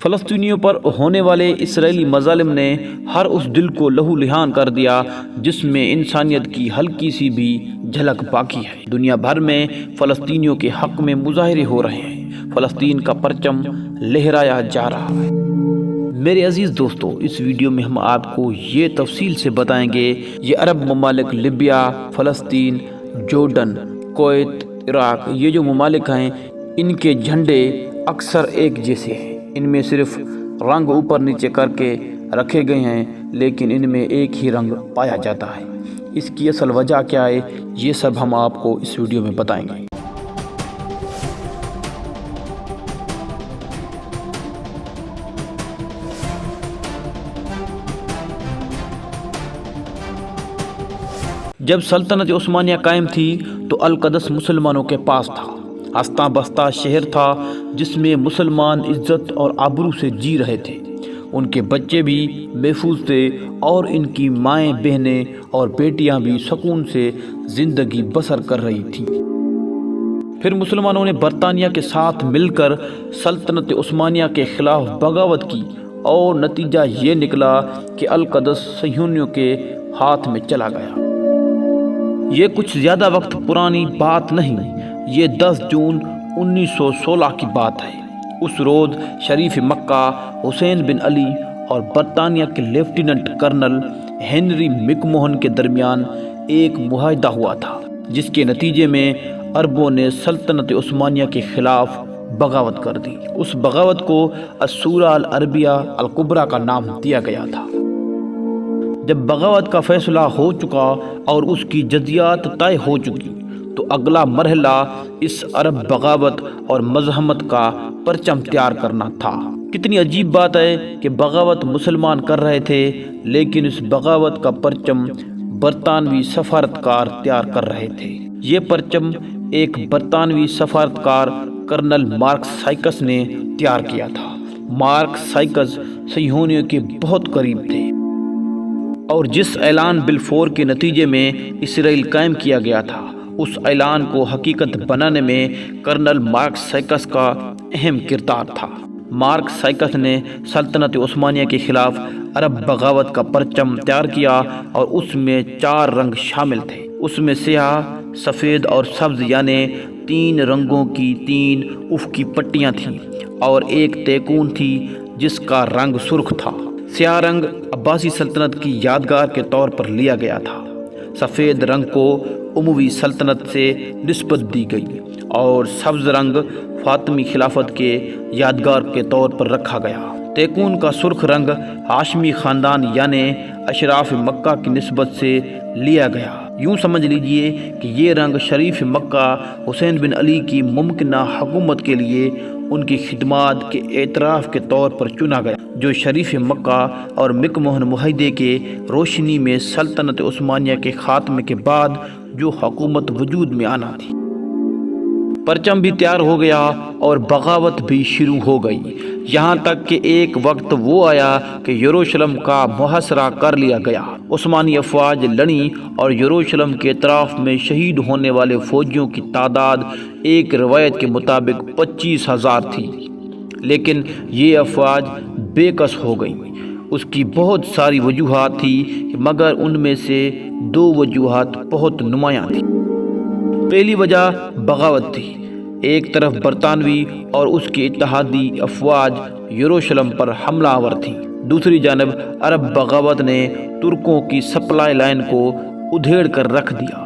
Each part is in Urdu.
فلسطینیوں پر ہونے والے اسرائیلی مظالم نے ہر اس دل کو لہو لہان کر دیا جس میں انسانیت کی ہلکی سی بھی جھلک باقی ہے۔ دنیا بھر میں فلسطینیوں کے حق میں مظاہرے ہو رہے ہیں، فلسطین کا پرچم لہرایا جا رہا ہے۔ میرے عزیز دوستو، اس ویڈیو میں ہم آپ کو یہ تفصیل سے بتائیں گے یہ عرب ممالک لیبیا، فلسطین، جورڈن، کویت، عراق، یہ جو ممالک ہیں ان کے جھنڈے اکثر ایک جیسے ہیں۔ ان میں صرف رنگ اوپر نیچے کر کے رکھے گئے ہیں، لیکن ان میں ایک ہی رنگ پایا جاتا ہے۔ اس کی اصل وجہ کیا ہے، یہ سب ہم آپ کو اس ویڈیو میں بتائیں گے۔ جب سلطنت عثمانیہ قائم تھی تو القدس مسلمانوں کے پاس تھا۔ ہستہ بستہ شہر تھا جس میں مسلمان عزت اور آبرو سے جی رہے تھے۔ ان کے بچے بھی محفوظ تھے اور ان کی مائیں، بہنیں اور بیٹیاں بھی سکون سے زندگی بسر کر رہی تھیں۔ پھر مسلمانوں نے برطانیہ کے ساتھ مل کر سلطنت عثمانیہ کے خلاف بغاوت کی اور نتیجہ یہ نکلا کہ القدس صہیونیوں کے ہاتھ میں چلا گیا۔ یہ کچھ زیادہ وقت پرانی بات نہیں، یہ 10 جون 1916 کی بات ہے۔ اس روز شریف مکہ حسین بن علی اور برطانیہ کے لیفٹیننٹ کرنل ہنری مک موہن کے درمیان ایک معاہدہ ہوا تھا، جس کے نتیجے میں عربوں نے سلطنت عثمانیہ کے خلاف بغاوت کر دی۔ اس بغاوت کو الثورہ العربیہ الکبریٰ کا نام دیا گیا تھا۔ جب بغاوت کا فیصلہ ہو چکا اور اس کی جزیات طے ہو چکی تو اگلا مرحلہ اس عرب بغاوت اور مزاحمت کا پرچم تیار کرنا تھا۔ کتنی عجیب بات ہے کہ بغاوت مسلمان کر رہے تھے، لیکن اس بغاوت کا پرچم برطانوی سفارتکار تیار کر رہے تھے۔ یہ پرچم ایک برطانوی سفارتکار کرنل مارک سائکس نے تیار کیا تھا۔ مارک سائکس صہیونیوں کے بہت قریب تھے اور جس اعلان بلفور کے نتیجے میں اسرائیل قائم کیا گیا تھا، اس اعلان کو حقیقت بنانے میں کرنل مارک سائکس کا اہم کردار تھا۔ مارک سائکس نے سلطنت عثمانیہ کے خلاف عرب بغاوت کا پرچم تیار کیا اور اس میں 4 رنگ شامل تھے۔ اس میں سیاہ، سفید اور سبز، یعنی 3 رنگوں کی 3 افقی پٹیاں تھیں اور ایک تیکون تھی جس کا رنگ سرخ تھا۔ سیاہ رنگ عباسی سلطنت کی یادگار کے طور پر لیا گیا تھا، سفید رنگ کو اموی سلطنت سے نسبت دی گئی اور سبز رنگ فاطمی خلافت کے یادگار کے طور پر رکھا گیا۔ تیکون کا سرخ رنگ ہاشمی خاندان یعنی اشراف مکہ کی نسبت سے لیا گیا۔ یوں سمجھ لیجئے کہ یہ رنگ شریف مکہ حسین بن علی کی ممکنہ حکومت کے لیے ان کی خدمات کے اعتراف کے طور پر چنا گیا، جو شریف مکہ اور مک موہن معاہدے کے روشنی میں سلطنت عثمانیہ کے خاتمے کے بعد جو حکومت وجود میں آنا تھی۔ پرچم بھی تیار ہو گیا اور بغاوت بھی شروع ہو گئی، یہاں تک کہ ایک وقت وہ آیا کہ یروشلم کا محاصرہ کر لیا گیا۔ عثمانی افواج لڑیں اور یروشلم کے اطراف میں شہید ہونے والے فوجیوں کی تعداد ایک روایت کے مطابق 25,000 تھی، لیکن یہ افواج بے کس ہو گئیں۔ اس کی بہت ساری وجوہات تھیں، مگر ان میں سے 2 وجوہات بہت نمایاں تھیں۔ پہلی وجہ بغاوت تھی۔ ایک طرف برطانوی اور اس کے اتحادی افواج یروشلم پر حملہ آور تھیں، دوسری جانب عرب بغاوت نے ترکوں کی سپلائی لائن کو ادھیڑ کر رکھ دیا۔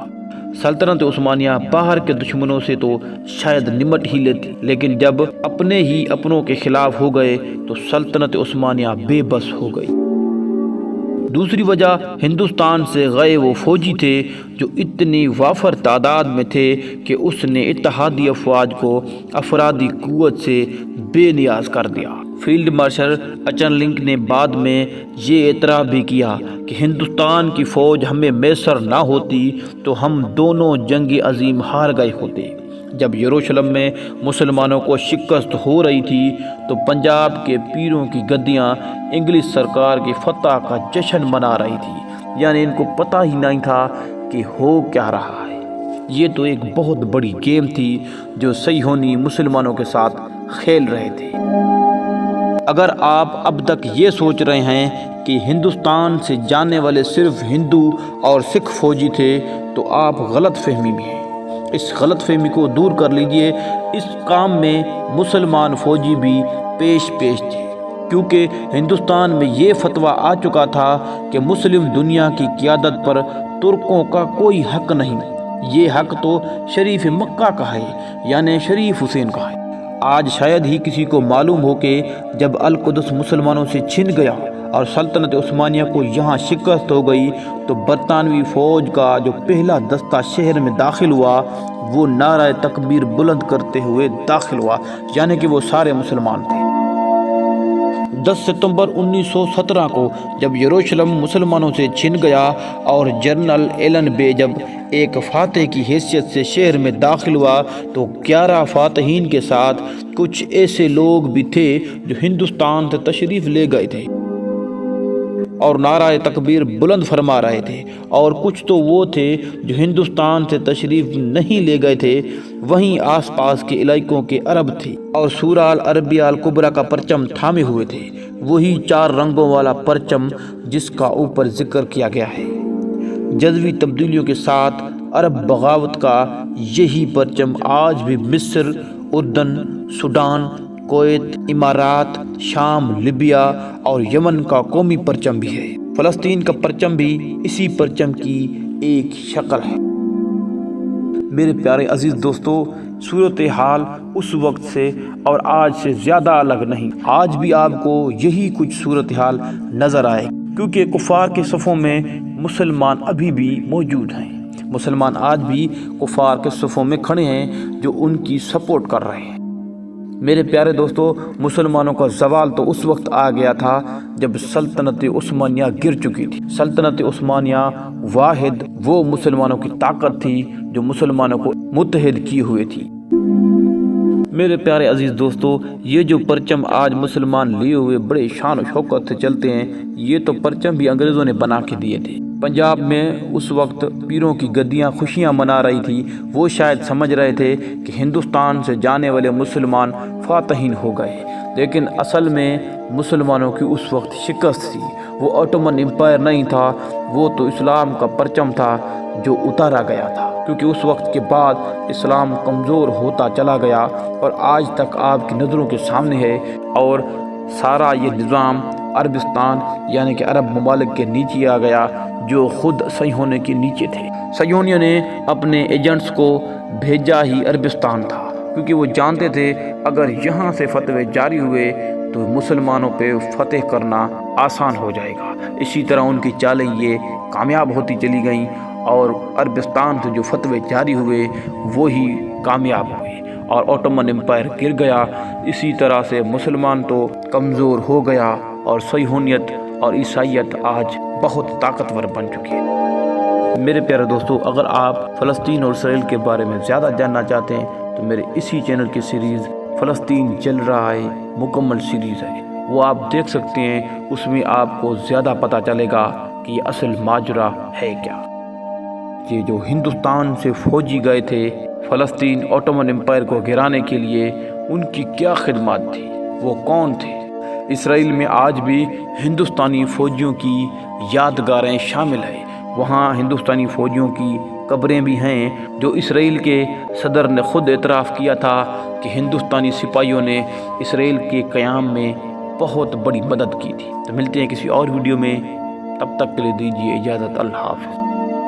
سلطنت عثمانیہ باہر کے دشمنوں سے تو شاید نمٹ ہی لیتی، لیکن جب اپنے ہی اپنوں کے خلاف ہو گئے تو سلطنت عثمانیہ بے بس ہو گئی۔ دوسری وجہ ہندوستان سے گئے وہ فوجی تھے جو اتنی وافر تعداد میں تھے کہ اس نے اتحادی افواج کو افرادی قوت سے بے نیاز کر دیا۔ فیلڈ مارشل اچنلنگ نے بعد میں یہ اعتراف بھی کیا کہ ہندوستان کی فوج ہمیں میسر نہ ہوتی تو ہم دونوں جنگ عظیم ہار گئے ہوتے۔ جب یروشلم میں مسلمانوں کو شکست ہو رہی تھی تو پنجاب کے پیروں کی گدیاں انگلش سرکار کی فتح کا جشن منا رہی تھی، یعنی ان کو پتہ ہی نہیں تھا کہ ہو کیا رہا ہے۔ یہ تو ایک بہت بڑی گیم تھی جو صہیونی مسلمانوں کے ساتھ کھیل رہے تھے۔ اگر آپ اب تک یہ سوچ رہے ہیں کہ ہندوستان سے جانے والے صرف ہندو اور سکھ فوجی تھے تو آپ غلط فہمی میں ہیں۔ اس غلط فہمی کو دور کر لیجئے۔ اس کام میں مسلمان فوجی بھی پیش تھے، کیونکہ ہندوستان میں یہ فتویٰ آ چکا تھا کہ مسلم دنیا کی قیادت پر ترکوں کا کوئی حق نہیں، یہ حق تو شریف مکہ کا ہے، یعنی شریف حسین کا ہے۔ آج شاید ہی کسی کو معلوم ہو کہ جب القدس مسلمانوں سے چھن گیا اور سلطنت عثمانیہ کو یہاں شکست ہو گئی تو برطانوی فوج کا جو پہلا دستہ شہر میں داخل ہوا وہ نعرہ تکبیر بلند کرتے ہوئے داخل ہوا، یعنی کہ وہ سارے مسلمان تھے۔ 10 ستمبر 1917 کو جب یروشلم مسلمانوں سے چھن گیا اور جنرل ایلن بے جب ایک فاتح کی حیثیت سے شہر میں داخل ہوا تو 11 فاتحین کے ساتھ کچھ ایسے لوگ بھی تھے جو ہندوستان سے تشریف لے گئے تھے اور نعرہ تکبیر بلند فرما رہے تھے، اور کچھ تو وہ تھے جو ہندوستان سے تشریف نہیں لے گئے تھے، وہیں آس پاس کے علاقوں کے عرب تھے اور سورہ العربیہ الکبریٰ کا پرچم تھامے ہوئے تھے، وہی 4 رنگوں والا پرچم جس کا اوپر ذکر کیا گیا ہے۔ جزوی تبدیلیوں کے ساتھ عرب بغاوت کا یہی پرچم آج بھی مصر، اردن، سوڈان، کویت، امارات، شام، لیبیا اور یمن کا قومی پرچم بھی ہے۔ فلسطین کا پرچم بھی اسی پرچم کی ایک شکل ہے۔ میرے پیارے عزیز دوستو، صورتحال اس وقت سے اور آج سے زیادہ الگ نہیں، آج بھی آپ کو یہی کچھ صورتحال نظر آئے، کیونکہ کفار کے صفوں میں مسلمان ابھی بھی موجود ہیں۔ مسلمان آج بھی کفار کے صفوں میں کھڑے ہیں جو ان کی سپورٹ کر رہے ہیں۔ میرے پیارے دوستو، مسلمانوں کا زوال تو اس وقت آ گیا تھا جب سلطنت عثمانیہ گر چکی تھی۔ سلطنت عثمانیہ واحد وہ مسلمانوں کی طاقت تھی جو مسلمانوں کو متحد کیے ہوئے تھی۔ میرے پیارے عزیز دوستو، یہ جو پرچم آج مسلمان لیے ہوئے بڑے شان و شوکت سے چلتے ہیں، یہ تو پرچم بھی انگریزوں نے بنا کے دیے تھے۔ پنجاب میں اس وقت پیروں کی گدیاں خوشیاں منا رہی تھی، وہ شاید سمجھ رہے تھے کہ ہندوستان سے جانے والے مسلمان فاتحین ہو گئے، لیکن اصل میں مسلمانوں کی اس وقت شکست تھی۔ وہ آٹومن امپائر نہیں تھا، وہ تو اسلام کا پرچم تھا جو اتارا گیا تھا، کیونکہ اس وقت کے بعد اسلام کمزور ہوتا چلا گیا اور آج تک آپ کی نظروں کے سامنے ہے، اور سارا یہ نظام عربستان یعنی کہ عرب ممالک کے نیچے آ گیا جو خود صہیونیوں کے نیچے تھے۔ صہیونیوں نے اپنے ایجنٹس کو بھیجا ہی عربستان تھا، کیونکہ وہ جانتے تھے اگر یہاں سے فتوے جاری ہوئے تو مسلمانوں پہ فتح کرنا آسان ہو جائے گا۔ اسی طرح ان کی چالیں یہ کامیاب ہوتی چلی گئیں اور عربستان سے جو فتوے جاری ہوئے وہی کامیاب ہوئے اور آٹومن امپائر گر گیا۔ اسی طرح سے مسلمان تو کمزور ہو گیا اور صہیونیت اور عیسائیت آج بہت طاقتور بن چکی ہے۔ میرے پیارے دوستو، اگر آپ فلسطین اور اسرائیل کے بارے میں زیادہ جاننا چاہتے ہیں تو میرے اسی چینل کی سیریز فلسطین جل رہا ہے مکمل سیریز ہے، وہ آپ دیکھ سکتے ہیں۔ اس میں آپ کو زیادہ پتہ چلے گا کہ یہ اصل ماجرا ہے کیا۔ یہ جو ہندوستان سے فوجی گئے تھے فلسطین آٹومن امپائر کو گرانے کے لیے، ان کی کیا خدمات تھی، وہ کون تھے۔ اسرائیل میں آج بھی ہندوستانی فوجیوں کی یادگاریں شامل ہیں، وہاں ہندوستانی فوجیوں کی قبریں بھی ہیں جو اسرائیل کے صدر نے خود اعتراف کیا تھا کہ ہندوستانی سپاہیوں نے اسرائیل کے قیام میں بہت بڑی مدد کی تھی۔ تو ملتے ہیں کسی اور ویڈیو میں، تب تک کے لیے دیجیے اجازت، اللہ حافظ۔